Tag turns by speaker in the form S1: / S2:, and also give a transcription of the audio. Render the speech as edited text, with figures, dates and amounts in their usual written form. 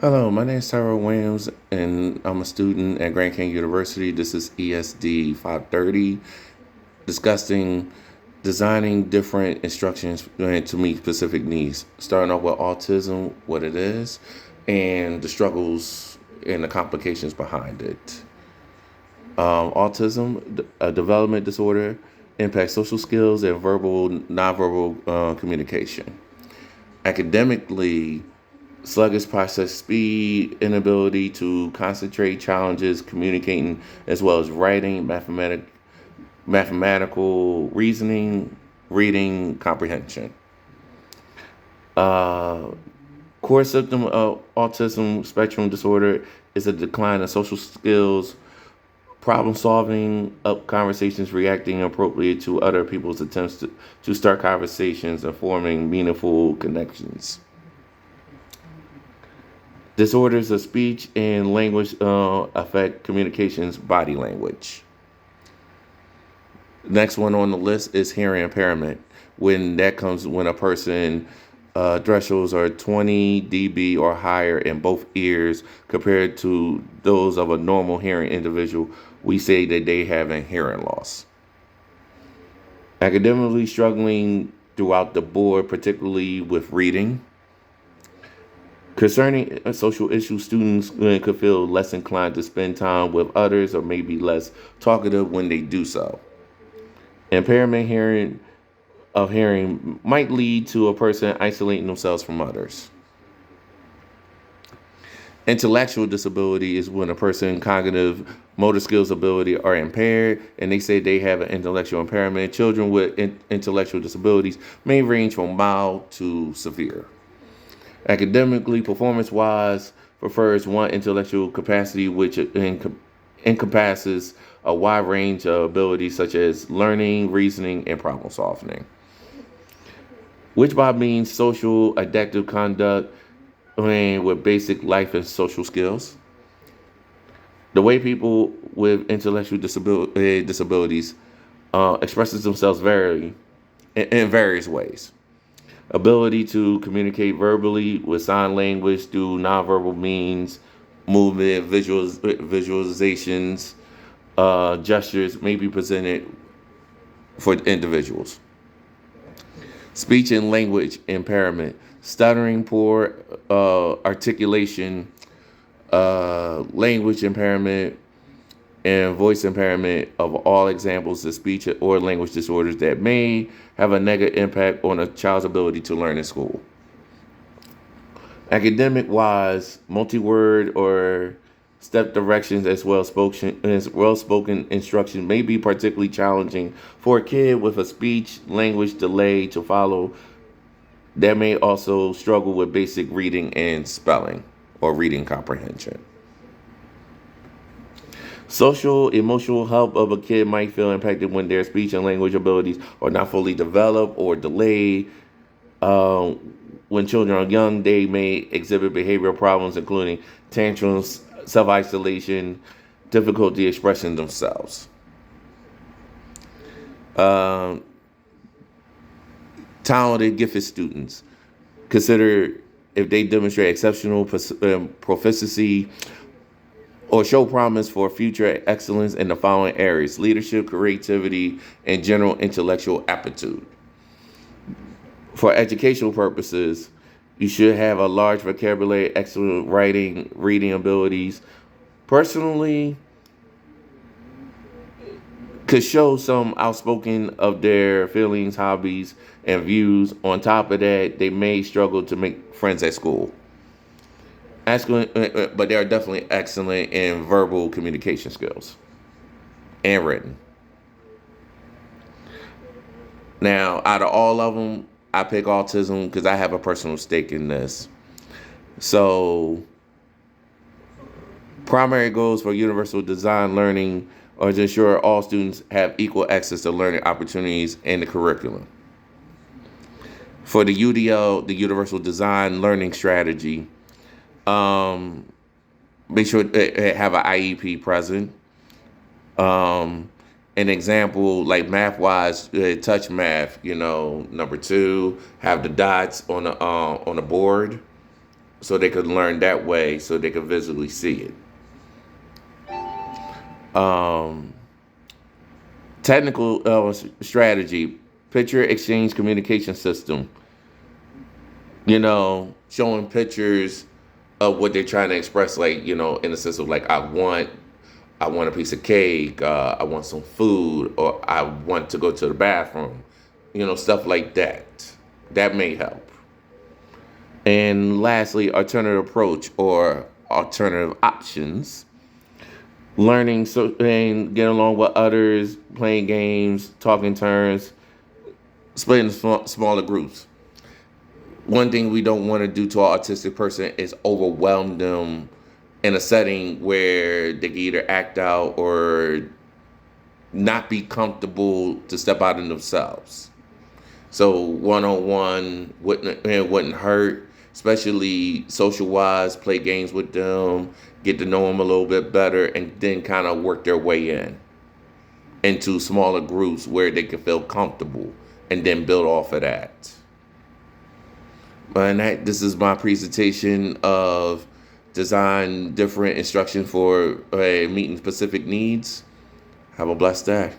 S1: Hello, my name is Tyrell Williams, and I'm a student at Grand Canyon University. This is ESD 530, discussing designing different instructions to meet specific needs, starting off with autism, what it is, and the struggles and the complications behind it. Autism, a development disorder, impacts social skills and nonverbal communication. Academically, sluggish process speed, inability to concentrate, challenges communicating, as well as writing, mathematical reasoning, reading comprehension. Uh, Core symptom of autism spectrum disorder is a decline in social skills, problem solving, up conversations, reacting appropriately to other people's attempts to start conversations and forming meaningful connections. Disorders of speech and language affect communications, body language. Next one on the list is hearing impairment. When a person thresholds are 20 dB or higher in both ears compared to those of a normal hearing individual, we say that they have a hearing loss. Academically struggling throughout the board, particularly with reading. Concerning social issues, students could feel less inclined to spend time with others or maybe less talkative when they do so. Impairment hearing might lead to a person isolating themselves from others. Intellectual disability is when a person cognitive motor skills ability are impaired and they say they have an intellectual impairment. Children with intellectual disabilities may range from mild to severe. Academically, performance-wise, prefers one intellectual capacity which encompasses a wide range of abilities such as learning, reasoning, and problem solving, which by means social adaptive conduct with basic life and social skills. The way people with intellectual disabilities expresses themselves in various ways. Ability to communicate verbally with sign language through nonverbal means, movement, visualizations, gestures may be presented for individuals. Speech and language impairment, stuttering, poor articulation, language impairment, and voice impairment of all examples of speech or language disorders that may have a negative impact on a child's ability to learn in school. Academic wise, multi-word or step directions as well spoken instruction may be particularly challenging for a kid with a speech language delay to follow that may also struggle with basic reading and spelling or reading comprehension. Social emotional health of a kid might feel impacted when their speech and language abilities are not fully developed or delayed. When children are young, they may exhibit behavioral problems, including tantrums, self isolation, difficulty expressing themselves. Um, Talented, gifted students consider if they demonstrate exceptional proficiency or show promise for future excellence in the following areas: leadership, creativity, and general intellectual aptitude. For educational purposes, you should have a large vocabulary, excellent writing, reading abilities. Personally, could show some outspoken of their feelings, hobbies, and views. On top of that, they may struggle to make friends at school. Excellent, but they are definitely excellent in verbal communication skills and written. Now, out of all of them, I pick autism because I have a personal stake in this. So, primary goals for universal design learning are to ensure all students have equal access to learning opportunities and the curriculum. For the UDL, the Universal Design Learning Strategy, um, make sure to have an IEP present. Um, an example, like math wise, touch math. Number two, have the dots on the board. so they could learn that way, so they could visually see it. Technical strategy, picture exchange communication system. Showing pictures of what they're trying to express, like, in the sense of like, I want a piece of cake, I want some food, or I want to go to the bathroom, stuff like that. That may help. And lastly, alternative approach or alternative options. Learning and getting along with others, playing games, talking turns, splitting smaller groups. One thing we don't want to do to our autistic person is overwhelm them in a setting where they can either act out or not be comfortable to step out in themselves. So one-on-one wouldn't hurt, especially social-wise. Play games with them, get to know them a little bit better, and then kind of work their way into smaller groups where they can feel comfortable, and then build off of that. And this is my presentation of design different instruction for meeting specific needs. Have a blessed day.